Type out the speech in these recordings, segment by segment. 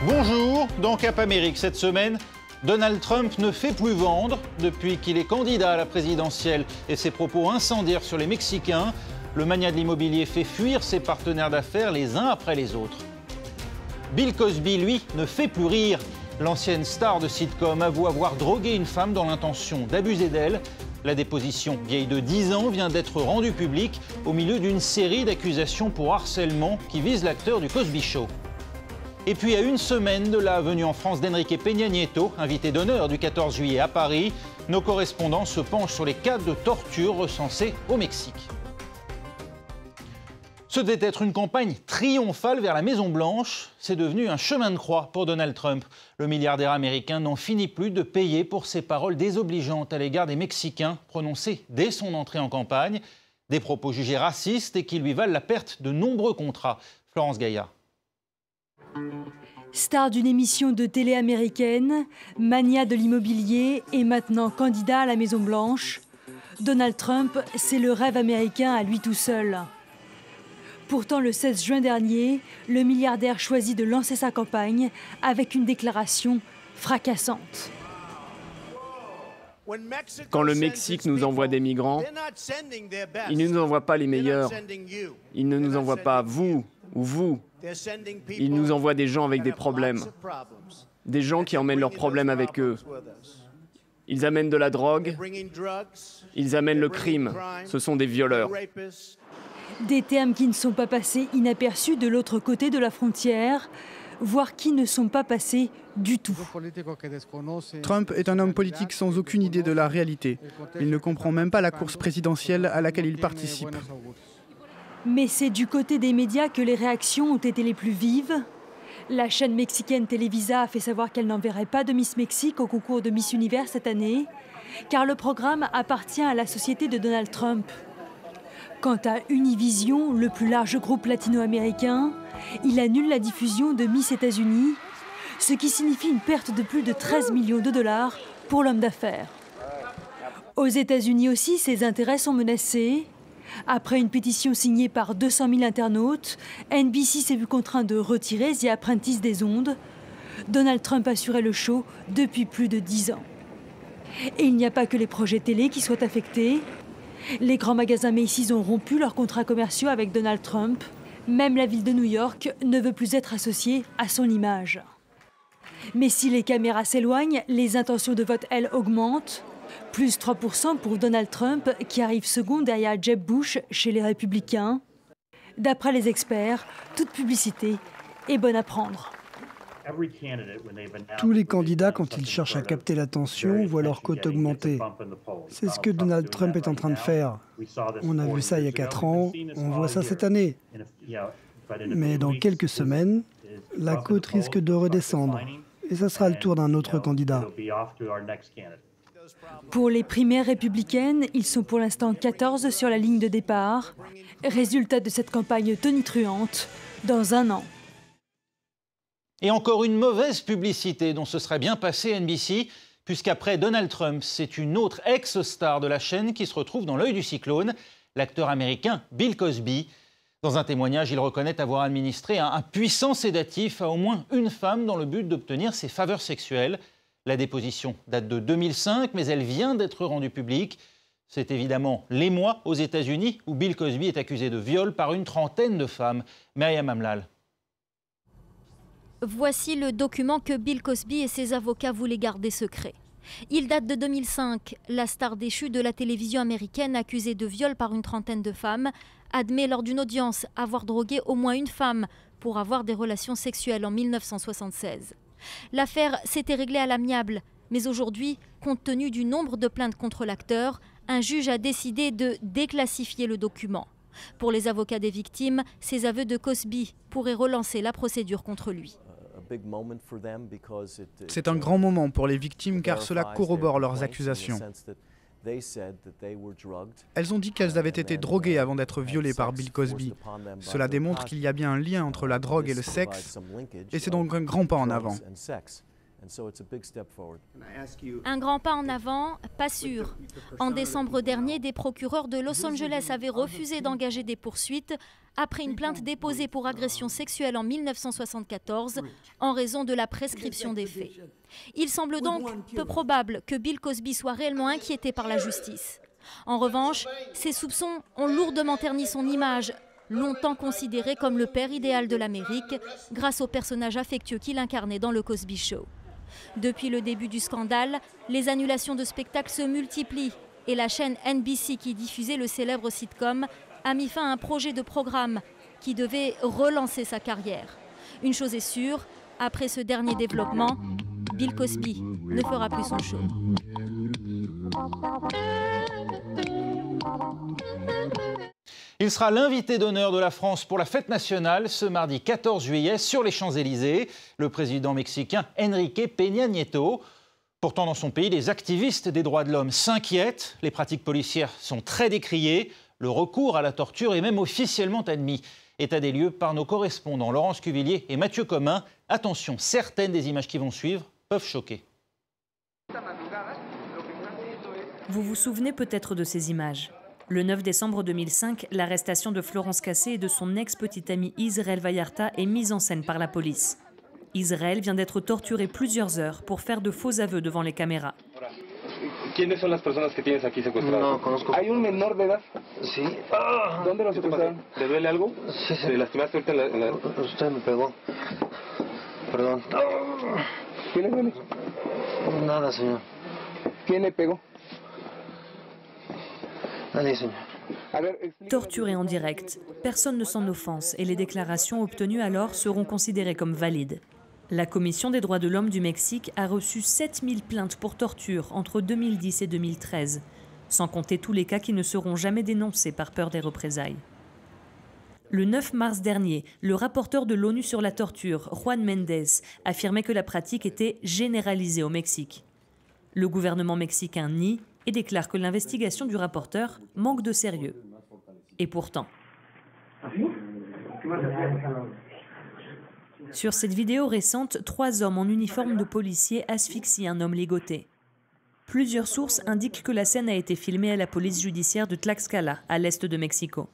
Bonjour, dans Cap Amérique cette semaine, Donald Trump ne fait plus vendre depuis qu'il est candidat à la présidentielle et ses propos incendiaires sur les Mexicains. Le magnat de l'immobilier fait fuir ses partenaires d'affaires les uns après les autres. Bill Cosby, lui, ne fait plus rire. L'ancienne star de sitcom avoue avoir drogué une femme dans l'intention d'abuser d'elle. La déposition, vieille de 10 ans, vient d'être rendue publique au milieu d'une série d'accusations pour harcèlement qui vise l'acteur du Cosby Show. Et puis à une semaine de la venue en France d'Enrique Peña Nieto, invité d'honneur du 14 juillet à Paris, nos correspondants se penchent sur les cas de torture recensés au Mexique. Ce devait être une campagne triomphale vers la Maison-Blanche. C'est devenu un chemin de croix pour Donald Trump. Le milliardaire américain n'en finit plus de payer pour ses paroles désobligeantes à l'égard des Mexicains prononcées dès son entrée en campagne. Des propos jugés racistes et qui lui valent la perte de nombreux contrats. Florence Gaillard. Star d'une émission de télé américaine, mania de l'immobilier et maintenant candidat à la Maison-Blanche, Donald Trump, c'est le rêve américain à lui tout seul. Pourtant, le 16 juin dernier, le milliardaire choisit de lancer sa campagne avec une déclaration fracassante. Quand le Mexique nous envoie des migrants, il ne nous envoie pas les meilleurs. Il ne nous envoie pas vous ou vous. Il nous envoie des gens avec des problèmes. Des gens qui emmènent leurs problèmes avec eux. Ils amènent de la drogue. Ils amènent le crime. Ce sont des violeurs. Des termes qui ne sont pas passés inaperçus de l'autre côté de la frontière, voire qui ne sont pas passés du tout. Trump est un homme politique sans aucune idée de la réalité. Il ne comprend même pas la course présidentielle à laquelle il participe. Mais c'est du côté des médias que les réactions ont été les plus vives. La chaîne mexicaine Televisa a fait savoir qu'elle n'enverrait pas de Miss Mexique au concours de Miss Univers cette année, car le programme appartient à la société de Donald Trump. Quant à Univision, le plus large groupe latino-américain, il annule la diffusion de Miss États-Unis, ce qui signifie une perte de plus de 13 millions de dollars pour l'homme d'affaires. Aux États-Unis aussi, ses intérêts sont menacés. Après une pétition signée par 200 000 internautes, NBC s'est vu contraint de retirer The Apprentice des ondes. Donald Trump assurait le show depuis plus de 10 ans. Et il n'y a pas que les projets télé qui soient affectés. Les grands magasins Macy's ont rompu leurs contrats commerciaux avec Donald Trump. Même la ville de New York ne veut plus être associée à son image. Mais si les caméras s'éloignent, les intentions de vote, elles, augmentent. Plus 3% pour Donald Trump, qui arrive second derrière Jeb Bush chez les Républicains. D'après les experts, toute publicité est bonne à prendre. Tous les candidats, quand ils cherchent à capter l'attention, voient leur cote augmenter. C'est ce que Donald Trump est en train de faire. On a vu ça il y a 4 ans, on voit ça cette année. Mais dans quelques semaines, la cote risque de redescendre. Et ça sera le tour d'un autre candidat. Pour les primaires républicaines, ils sont pour l'instant 14 sur la ligne de départ. Résultat de cette campagne tonitruante, dans un an. Et encore une mauvaise publicité dont se serait bien passé NBC, puisqu'après Donald Trump, c'est une autre ex-star de la chaîne qui se retrouve dans l'œil du cyclone, l'acteur américain Bill Cosby. Dans un témoignage, il reconnaît avoir administré un puissant sédatif à au moins une femme dans le but d'obtenir ses faveurs sexuelles. La déposition date de 2005, mais elle vient d'être rendue publique. C'est évidemment l'émoi aux États-Unis, où Bill Cosby est accusé de viol par une trentaine de femmes. Myriam Amlal. Voici le document que Bill Cosby et ses avocats voulaient garder secret. Il date de 2005. La star déchue de la télévision américaine, accusée de viol par une trentaine de femmes, admet lors d'une audience avoir drogué au moins une femme pour avoir des relations sexuelles en 1976. L'affaire s'était réglée à l'amiable, mais aujourd'hui, compte tenu du nombre de plaintes contre l'acteur, un juge a décidé de déclassifier le document. Pour les avocats des victimes, ces aveux de Cosby pourraient relancer la procédure contre lui. C'est un grand moment pour les victimes car cela corrobore leurs accusations. Elles ont dit qu'elles avaient été droguées avant d'être violées par Bill Cosby. Cela démontre qu'il y a bien un lien entre la drogue et le sexe, et c'est donc un grand pas en avant. Un grand pas en avant, pas sûr. En décembre dernier, des procureurs de Los Angeles avaient refusé d'engager des poursuites après une plainte déposée pour agression sexuelle en 1974 en raison de la prescription des faits. Il semble donc peu probable que Bill Cosby soit réellement inquiété par la justice. En revanche, ses soupçons ont lourdement terni son image, longtemps considéré comme le père idéal de l'Amérique, grâce au personnage affectueux qu'il incarnait dans le Cosby Show. Depuis le début du scandale, les annulations de spectacles se multiplient et la chaîne NBC qui diffusait le célèbre sitcom a mis fin à un projet de programme qui devait relancer sa carrière. Une chose est sûre, après ce dernier développement, Bill Cosby ne fera plus son show. Il sera l'invité d'honneur de la France pour la fête nationale ce mardi 14 juillet sur les Champs-Élysées. Le président mexicain Enrique Peña Nieto. Pourtant, dans son pays, les activistes des droits de l'homme s'inquiètent. Les pratiques policières sont très décriées. Le recours à la torture est même officiellement admis. État des lieux par nos correspondants Laurence Cuvillier et Mathieu Commun. Attention, certaines des images qui vont suivre peuvent choquer. Vous vous souvenez peut-être de ces images. Le 9 décembre 2005, l'arrestation de Florence Cassé et de son ex-petite amie Israel Vallarta est mise en scène par la police. Israel vient d'être torturé plusieurs heures pour faire de faux aveux devant les caméras. ¿Quiénes son las personas que tienes aquí secuestradas? No conozco. ¿Hay un menor de edad? Sí. ¿Dónde lo secuestraron? ¿Te duele algo? Sí, sí. ¿Te lastimaste ahorita en la... Usted me pegó. Perdón. ¿Qué le duele? Nada, señor. ¿Quién le pegó? Allez, señor. Torturé en direct, personne ne s'en offense et les déclarations obtenues alors seront considérées comme valides. La Commission des droits de l'homme du Mexique a reçu 7000 plaintes pour torture entre 2010 et 2013, sans compter tous les cas qui ne seront jamais dénoncés par peur des représailles. Le 9 mars dernier, le rapporteur de l'ONU sur la torture, Juan Méndez, affirmait que la pratique était généralisée au Mexique. Le gouvernement mexicain nie et déclare que l'investigation du rapporteur manque de sérieux. Et pourtant... Sur cette vidéo récente, 3 hommes en uniforme de policier asphyxient un homme ligoté. Plusieurs sources indiquent que la scène a été filmée à la police judiciaire de Tlaxcala, à l'est de Mexico.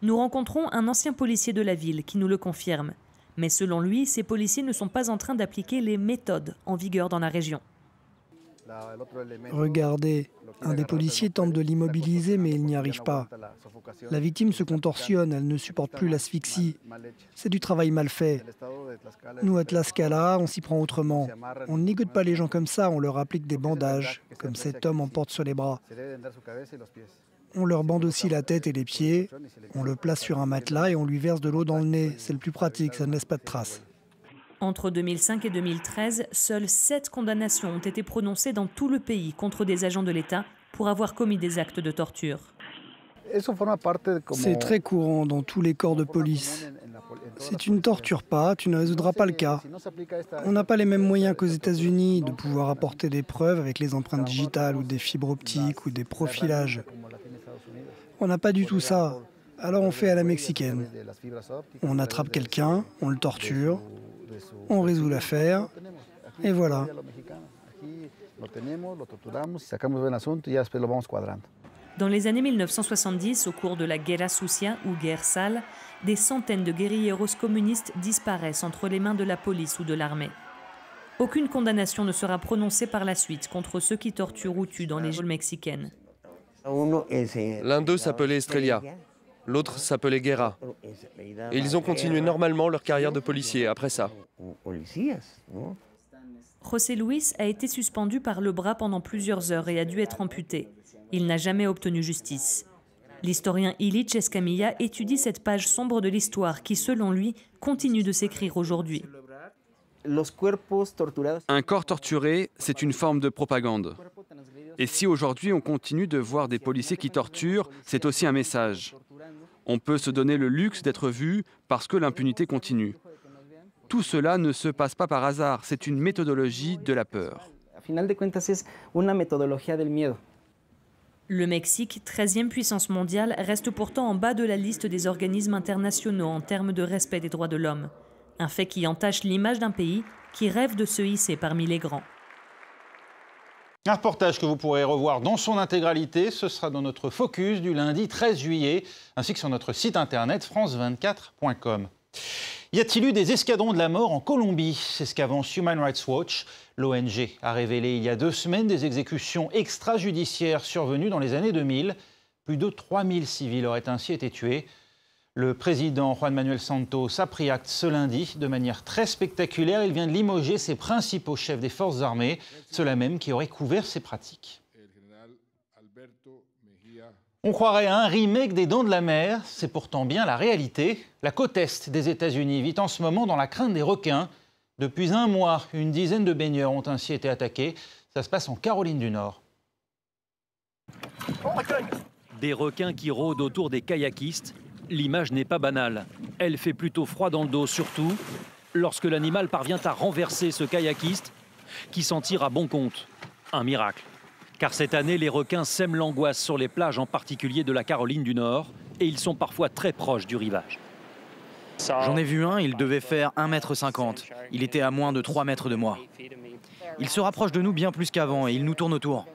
Nous rencontrons un ancien policier de la ville qui nous le confirme. Mais selon lui, ces policiers ne sont pas en train d'appliquer les méthodes en vigueur dans la région. Regardez, un des policiers tente de l'immobiliser, mais il n'y arrive pas. La victime se contorsionne, elle ne supporte plus l'asphyxie. C'est du travail mal fait. Nous, à Tlaxcala, on s'y prend autrement. On ne ligote pas les gens comme ça, on leur applique des bandages, comme cet homme en porte sur les bras. On leur bande aussi la tête et les pieds, on le place sur un matelas et on lui verse de l'eau dans le nez. C'est le plus pratique, ça ne laisse pas de traces. Entre 2005 et 2013, seules 7 condamnations ont été prononcées dans tout le pays contre des agents de l'État pour avoir commis des actes de torture. C'est très courant dans tous les corps de police. Si tu ne tortures pas, tu ne résoudras pas le cas. On n'a pas les mêmes moyens qu'aux États-Unis de pouvoir apporter des preuves avec les empreintes digitales ou des fibres optiques ou des profilages. On n'a pas du tout ça. Alors on fait à la mexicaine. On attrape quelqu'un, on le torture, on résout l'affaire, et voilà. Dans les années 1970, au cours de la Guerra Sucia ou guerre sale, des centaines de guérilleros communistes disparaissent entre les mains de la police ou de l'armée. Aucune condamnation ne sera prononcée par la suite contre ceux qui torturent ou tuent dans les geôles mexicaines. L'un d'eux s'appelait Estrella, l'autre s'appelait Guerra. Et ils ont continué normalement leur carrière de policier après ça. José Luis a été suspendu par le bras pendant plusieurs heures et a dû être amputé. Il n'a jamais obtenu justice. L'historien Illich Escamilla étudie cette page sombre de l'histoire qui, selon lui, continue de s'écrire aujourd'hui. Un corps torturé, c'est une forme de propagande. Et si aujourd'hui on continue de voir des policiers qui torturent, c'est aussi un message. On peut se donner le luxe d'être vu parce que l'impunité continue. Tout cela ne se passe pas par hasard, c'est une méthodologie de la peur. Le Mexique, 13e puissance mondiale, reste pourtant en bas de la liste des organismes internationaux en termes de respect des droits de l'homme. Un fait qui entache l'image d'un pays qui rêve de se hisser parmi les grands. Un reportage que vous pourrez revoir dans son intégralité, ce sera dans notre focus du lundi 13 juillet, ainsi que sur notre site internet france24.com. Y a-t-il eu des escadrons de la mort en Colombie? C'est ce qu'avance Human Rights Watch. L'ONG a révélé il y a 2 semaines des exécutions extrajudiciaires survenues dans les années 2000. Plus de 3000 civils auraient ainsi été tués. Le président Juan Manuel Santos a pris acte ce lundi de manière très spectaculaire. Il vient de limoger ses principaux chefs des forces armées, ceux-là même qui auraient couvert ces pratiques. On croirait à un remake des Dents de la Mer, c'est pourtant bien la réalité. La côte est des États-Unis vit en ce moment dans la crainte des requins. Depuis 1 mois, une dizaine de baigneurs ont ainsi été attaqués. Ça se passe en Caroline du Nord. Des requins qui rôdent autour des kayakistes. L'image n'est pas banale. Elle fait plutôt froid dans le dos, surtout lorsque l'animal parvient à renverser ce kayakiste qui s'en tire à bon compte. Un miracle. Car cette année, les requins sèment l'angoisse sur les plages, en particulier de la Caroline du Nord, et ils sont parfois très proches du rivage. J'en ai vu un, il devait faire 1,50 m. Il était à moins de 3 mètres de moi. Il se rapproche de nous bien plus qu'avant et il nous tourne autour.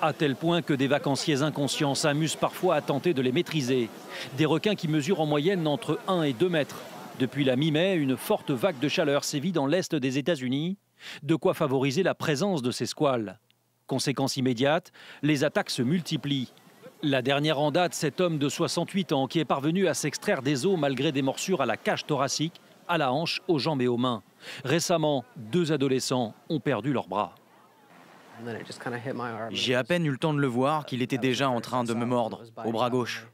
À tel point que des vacanciers inconscients s'amusent parfois à tenter de les maîtriser. Des requins qui mesurent en moyenne entre 1 et 2 mètres. Depuis la mi-mai, une forte vague de chaleur sévit dans l'est des États-Unis, de quoi favoriser la présence de ces squales. Conséquence immédiate, les attaques se multiplient. La dernière en date, cet homme de 68 ans qui est parvenu à s'extraire des os malgré des morsures à la cage thoracique, à la hanche, aux jambes et aux mains. Récemment, 2 adolescents ont perdu leurs bras. J'ai à peine eu le temps de le voir qu'il était déjà en train de me mordre, au bras gauche.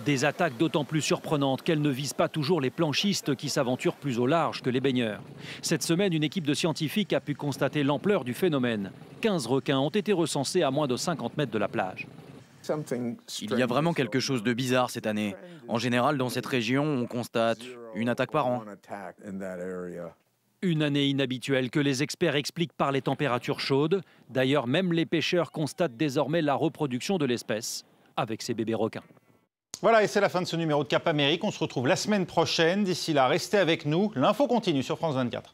Des attaques d'autant plus surprenantes qu'elles ne visent pas toujours les planchistes qui s'aventurent plus au large que les baigneurs. Cette semaine, une équipe de scientifiques a pu constater l'ampleur du phénomène. 15 requins ont été recensés à moins de 50 mètres de la plage. Il y a vraiment quelque chose de bizarre cette année. En général, dans cette région, on constate une attaque par an. Une année inhabituelle que les experts expliquent par les températures chaudes. D'ailleurs, même les pêcheurs constatent désormais la reproduction de l'espèce avec ces bébés requins. Voilà, et c'est la fin de ce numéro de Cap Amérique. On se retrouve la semaine prochaine. D'ici là, restez avec nous. L'info continue sur France 24.